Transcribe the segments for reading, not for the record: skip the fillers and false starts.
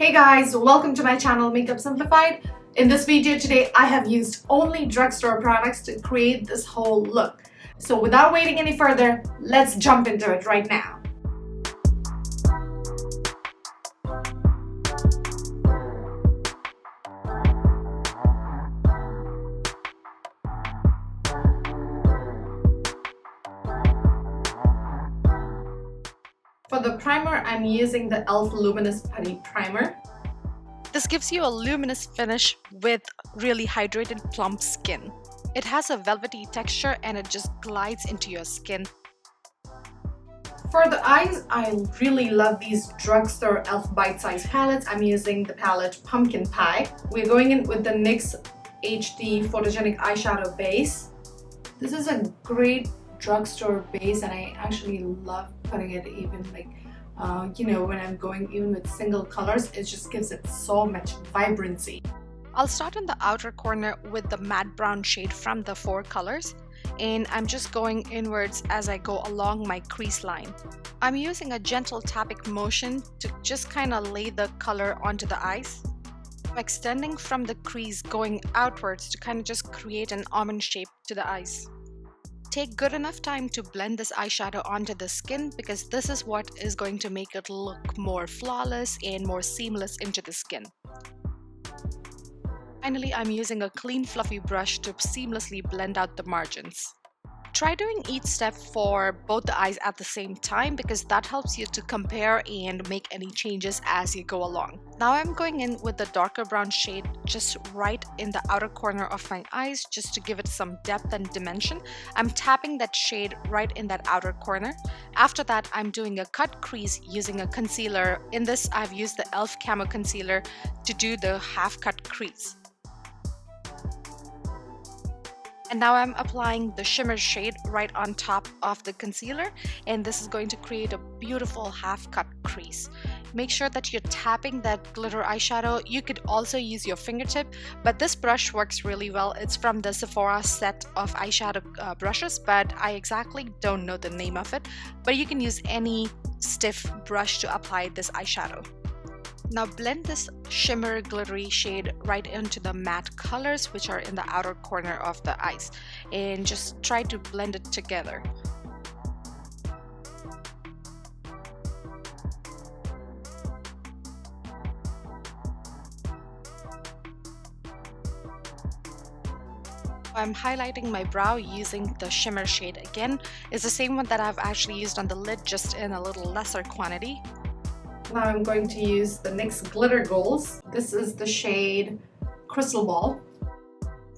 Hey guys, welcome to my channel Makeup Simplified. In this video today, I have used only drugstore products to create this whole look. So without waiting any further, let's jump into it right now. For the primer, I'm using the e.l.f. Luminous Putty Primer. This gives you a luminous finish with really hydrated plump skin. It has a velvety texture and it just glides into your skin. For the eyes, I really love these drugstore e.l.f. bite-sized palettes. I'm using the palette Pumpkin Pie. We're going in with the NYX HD Photogenic Eyeshadow Base. This is a great drugstore base and I actually love putting it even when I'm going even with single colors. It just gives it so much vibrancy. I'll start in the outer corner with the matte brown shade from the 4 colors, and I'm just going inwards as I go along my crease line. I'm using a gentle tapping motion to just kind of lay the color onto the eyes. I'm extending from the crease going outwards to kind of just create an almond shape to the eyes. Take good enough time to blend this eyeshadow onto the skin because this is what is going to make it look more flawless and more seamless into the skin. Finally, I'm using a clean fluffy brush to seamlessly blend out the margins. Try doing each step for both the eyes at the same time because that helps you to compare and make any changes as you go along. Now I'm going in with the darker brown shade just right in the outer corner of my eyes just to give it some depth and dimension. I'm tapping that shade right in that outer corner. After that, I'm doing a cut crease using a concealer. In this, I've used the e.l.f. Camo Concealer to do the half cut crease. And now I'm applying the shimmer shade right on top of the concealer, and this is going to create a beautiful half cut crease. Make sure that you're tapping that glitter eyeshadow. You could also use your fingertip, but this brush works really well. It's from the Sephora set of eyeshadow brushes, but I exactly don't know the name of it. But you can use any stiff brush to apply this eyeshadow. Now blend this shimmer glittery shade right into the matte colors which are in the outer corner of the eyes, and just try to blend it together. I'm highlighting my brow using the shimmer shade again. It's the same one that I've actually used on the lid, just in a little lesser quantity. Now I'm going to use the NYX Glitter Goals. This is the shade Crystal Ball.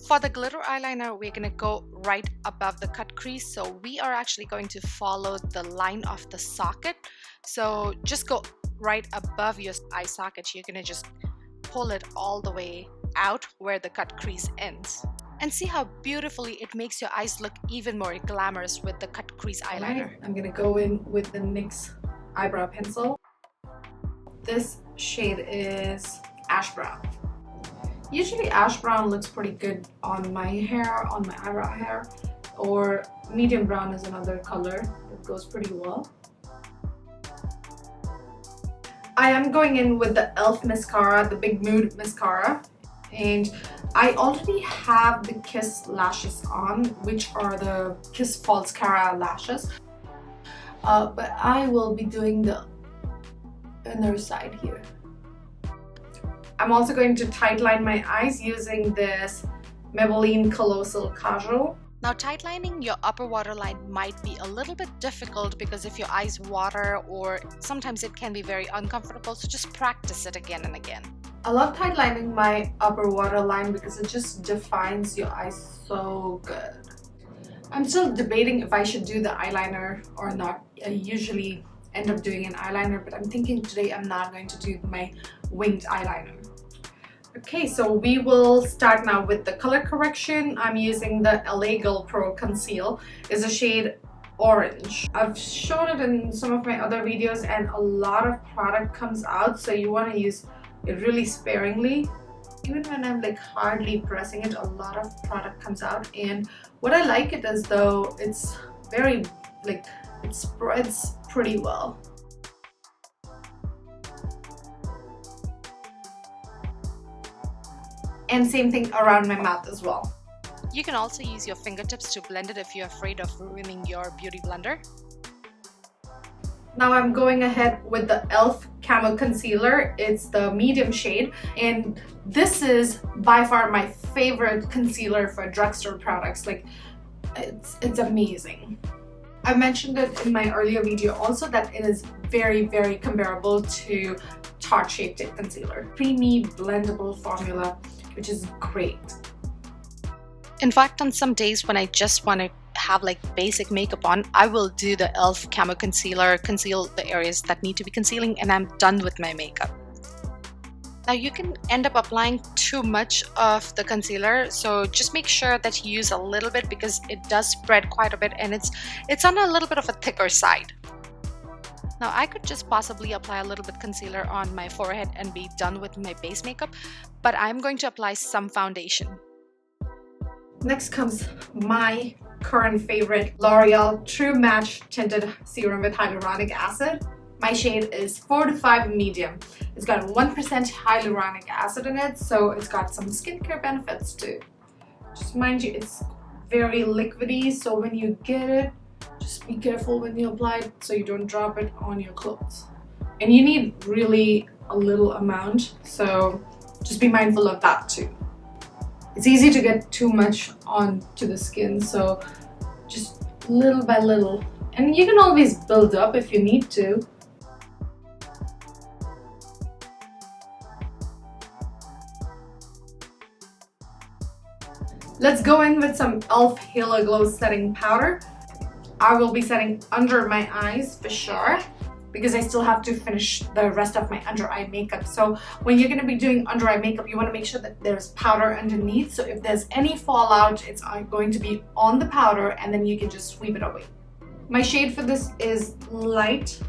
For the glitter eyeliner, we're going to go right above the cut crease. So we are actually going to follow the line of the socket. So just go right above your eye socket. You're going to just pull it all the way out where the cut crease ends. And see how beautifully it makes your eyes look even more glamorous with the cut crease eyeliner. Right, I'm going to go in with the NYX Eyebrow Pencil. This shade is Ash Brown. Usually Ash Brown looks pretty good on my hair, on my eyebrow hair, or medium brown is another color that goes pretty well. I am going in with the e.l.f. mascara, the Big Mood mascara, and I already have the Kiss lashes on, which are the Kiss Falscara lashes, but I will be doing the inner side here. I'm also going to tightline my eyes using this Maybelline Colossal Kajal. Now tightlining your upper waterline might be a little bit difficult because if your eyes water, or sometimes it can be very uncomfortable, so just practice it again and again. I love tightlining my upper waterline because it just defines your eyes so good. I'm still debating if I should do the eyeliner or not. I usually end up doing an eyeliner, but I'm thinking today I'm not going to do my winged eyeliner. Okay, so we will start now with the color correction. I'm using the LA Girl Pro Conceal. It's a shade Orange. I've shown it in some of my other videos and a lot of product comes out, so you want to use it really sparingly. Even when I'm hardly pressing it, a lot of product comes out, and what I like it is though it's very it spreads pretty well. and same thing around my mouth as well. You can also use your fingertips to blend it if you're afraid of ruining your beauty blender. Now I'm going ahead with the e.l.f. Camo Concealer. It's the medium shade, and this is by far my favorite concealer for drugstore products. Like, it's amazing. I mentioned it in my earlier video also that it is very, very comparable to Tarte Shape Tape Concealer. Creamy, blendable formula, which is great. In fact, on some days when I just want to have like basic makeup on, I will do the e.l.f. Camo Concealer, conceal the areas that need to be concealing, and I'm done with my makeup. Now you can end up applying too much of the concealer, so just make sure that you use a little bit because it does spread quite a bit and it's on a little bit of a thicker side. Now I could just possibly apply a little bit concealer on my forehead and be done with my base makeup, but I'm going to apply some foundation. Next comes my current favorite L'Oreal True Match Tinted Serum with Hyaluronic Acid. My shade is 4-5 medium. It's got 1% hyaluronic acid in it, so it's got some skincare benefits too. Just mind you, it's very liquidy, so when you get it, just be careful when you apply it so you don't drop it on your clothes. And you need really a little amount, so just be mindful of that too. It's easy to get too much onto the skin, so just little by little. And you can always build up if you need to. Let's go in with some e.l.f. Halo Glow Setting Powder. I will be setting under my eyes for sure, because I still have to finish the rest of my under eye makeup. So when you're going to be doing under eye makeup, you want to make sure that there's powder underneath. So if there's any fallout, it's going to be on the powder, and then you can just sweep it away. My shade for this is light.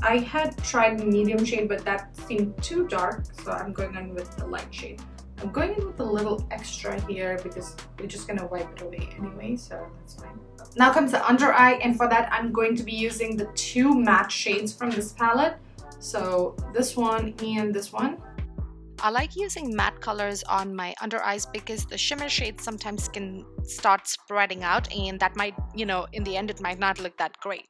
I had tried medium shade, but that seemed too dark, so I'm going in with the light shade. I'm going in with a little extra here because we're just going to wipe it away anyway, so that's fine. Now comes the under eye, and for that I'm going to be using the two matte shades from this palette. So this one and this one. I like using matte colors on my under eyes because the shimmer shades sometimes can start spreading out, and that might, in the end it might not look that great.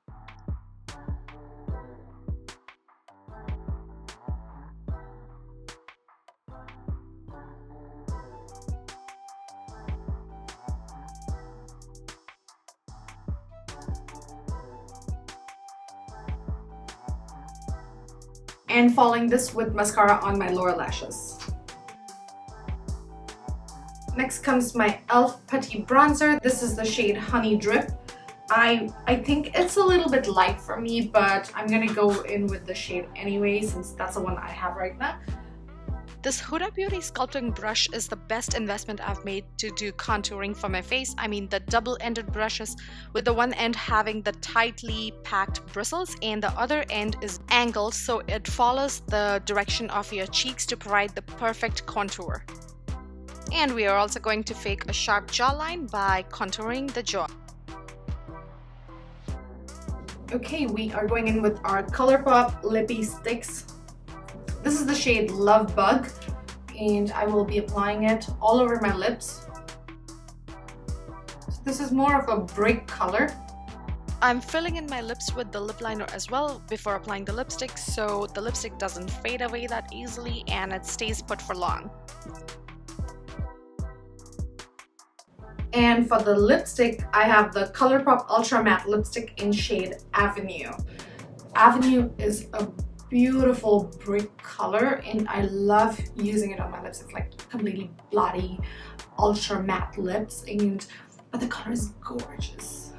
And following this with mascara on my lower lashes. Next comes my e.l.f. Putty Bronzer. This is the shade Honey Drip. I think it's a little bit light for me, but I'm gonna go in with the shade anyway since that's the one I have right now. This Huda Beauty sculpting brush is the best investment I've made to do contouring for my face. I mean, the double-ended brushes with the one end having the tightly packed bristles and the other end is angled so it follows the direction of your cheeks to provide the perfect contour. And we are also going to fake a sharp jawline by contouring the jaw. Okay, we are going in with our ColourPop LIPpie sticks. This is the shade Love Bug, and I will be applying it all over my lips. So this is more of a brick color. I'm filling in my lips with the lip liner as well before applying the lipstick, so the lipstick doesn't fade away that easily and it stays put for long. And for the lipstick, I have the ColourPop Ultra Matte Lipstick in shade Avenue. Avenue is a beautiful brick color, and I love using it on my lips. It's like completely blotty, ultra matte lips, but the color is gorgeous.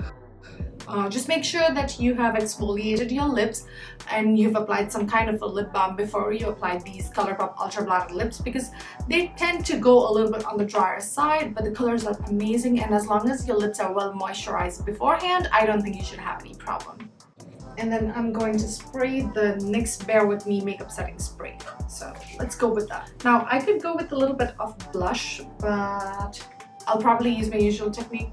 Just make sure that you have exfoliated your lips and you've applied some kind of a lip balm before you apply these ColourPop Ultra Blotted Lips, because they tend to go a little bit on the drier side, but the colors are amazing, and as long as your lips are well moisturized beforehand, I don't think you should have any problem. And then I'm going to spray the NYX Bare With Me makeup setting spray. So let's go with that. Now I could go with a little bit of blush, but I'll probably use my usual technique.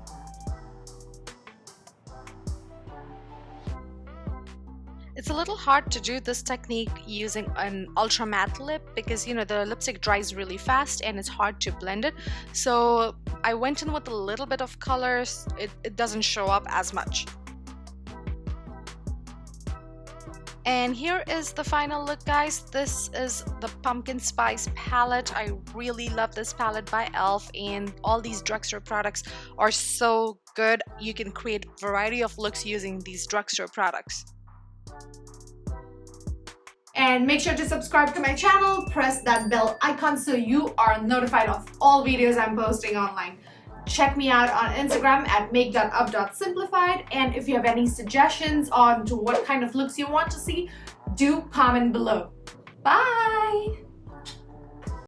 It's a little hard to do this technique using an ultra matte lip because the lipstick dries really fast and it's hard to blend it. So I went in with a little bit of colors. It doesn't show up as much. And here is the final look, guys. This is the Pumpkin Spice palette. I really love this palette by e.l.f. and all these drugstore products are so good. You can create a variety of looks using these drugstore products. And make sure to subscribe to my channel, press that bell icon so you are notified of all videos I'm posting online. Check me out on Instagram at make.up.simplified, and if you have any suggestions on to what kind of looks you want to see, do comment below. Bye!